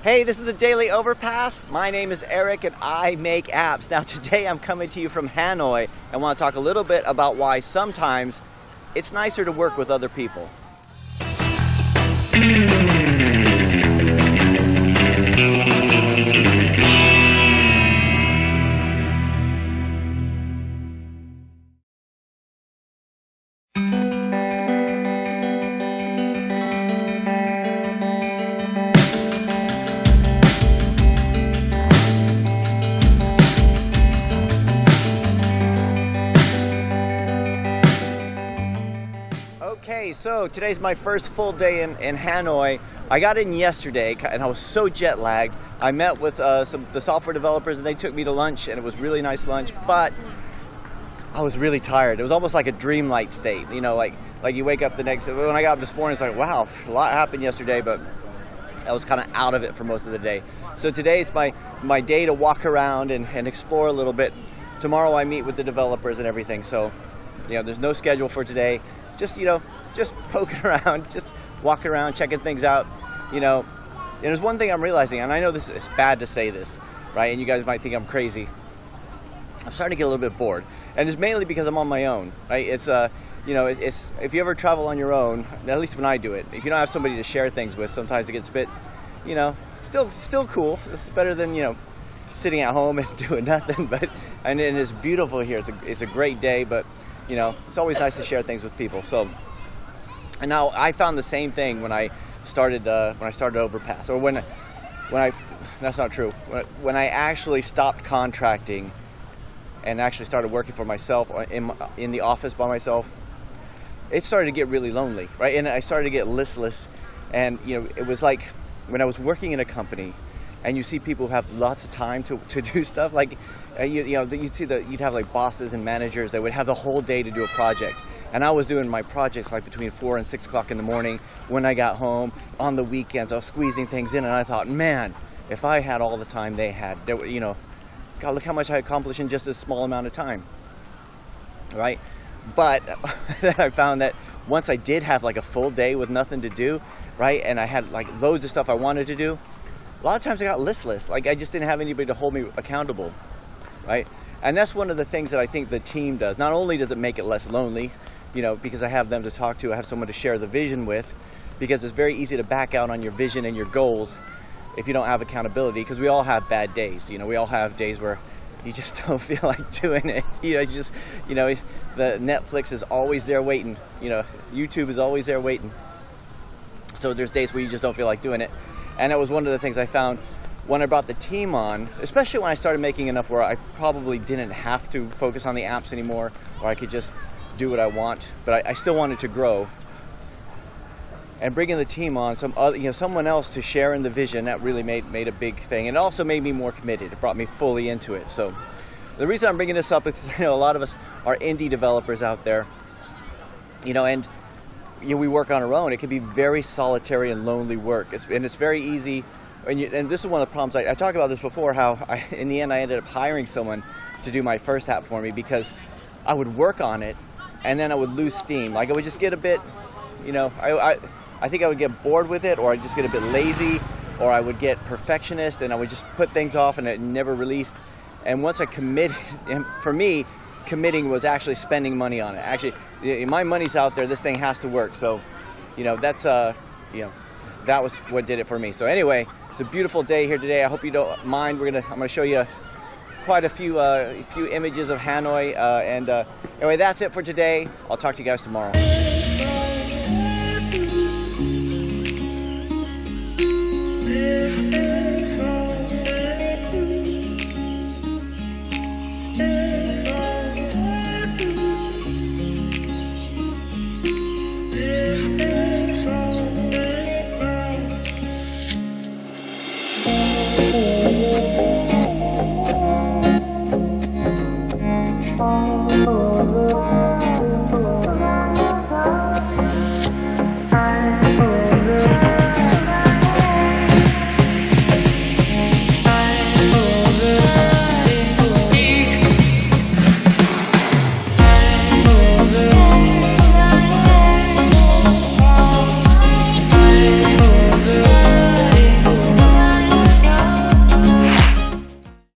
Hey, this is the Daily Overpass. My name is Eric and I make apps. Now today I'm coming to you from Hanoi and want to talk a little bit about why sometimes it's nicer to work with other people. Okay, so today's my first full day in Hanoi. I got in yesterday and I was so jet lagged. I met with the software developers and they took me to lunch and it was really nice lunch, but I was really tired. It was almost like a dreamlike state, you know, like you wake up the next, when I got up this morning, it's like, wow, a lot happened yesterday, but I was kind of out of it for most of the day. So today's my day to walk around and explore a little bit. Tomorrow I meet with the developers and everything, so you know, there's no schedule for today. Just, you know, just poking around, just walking around, checking things out, you know. And there's one thing I'm realizing, and I know this is bad to say this, right? And you guys might think I'm crazy. I'm starting to get a little bit bored. And it's mainly because I'm on my own, right? It's, you know, it's if you ever travel on your own, at least when I do it, if you don't have somebody to share things with, sometimes it gets a bit, you know, still cool. It's better than, you know, sitting at home and doing nothing. But and it's beautiful here. It's a great day, but you know, it's always nice to share things with people. So, and now I found the same thing when I started Overpass, or when I that's not true. When I actually stopped contracting and actually started working for myself in the office by myself, it started to get really lonely, right? And I started to get listless. And you know, it was like when I was working in a company, and you see people who have lots of time to do stuff, like you know, you'd have like bosses and managers that would have the whole day to do a project. And I was doing my projects like between 4 and 6 o'clock in the morning when I got home, on the weekends. I was squeezing things in, and I thought, man, if I had all the time they had, you know, God, look how much I accomplished in just a small amount of time, right? But then I found that once I did have like a full day with nothing to do, right, and I had like loads of stuff I wanted to do, a lot of times I got listless. Like I just didn't have anybody to hold me accountable, right? And that's one of the things that I think the team does. Not only does it make it less lonely, you know, because I have them to talk to, I have someone to share the vision with, because it's very easy to back out on your vision and your goals if you don't have accountability, because we all have bad days. You know, we all have days where you just don't feel like doing it. You know, you know, the Netflix is always there waiting. You know, YouTube is always there waiting. So there's days where you just don't feel like doing it. And that was one of the things I found when I brought the team on, especially when I started making enough where I probably didn't have to focus on the apps anymore, or I could just do what I want, but I still wanted to grow. And bringing the team on, someone else to share in the vision, that really made a big thing. And it also made me more committed. It brought me fully into it. So the reason I'm bringing this up is because I know a lot of us are indie developers out there, you know, and you know, we work on our own. It can be very solitary and lonely work, and it's very easy. And this is one of the problems. I talked about this before. How in the end I ended up hiring someone to do my first app for me, because I would work on it, and then I would lose steam. Like I would just get a bit, you know, I think I would get bored with it, or I'd just get a bit lazy, or I would get perfectionist, and I would just put things off, and it never released. And once I committed, and for me, committing was actually spending money on it. Actually, my money's out there. This thing has to work. So, you know, that's you know, that was what did it for me. So anyway, it's a beautiful day here today. I hope you don't mind. I'm gonna show you quite a few images of Hanoi. And anyway, that's it for today. I'll talk to you guys tomorrow.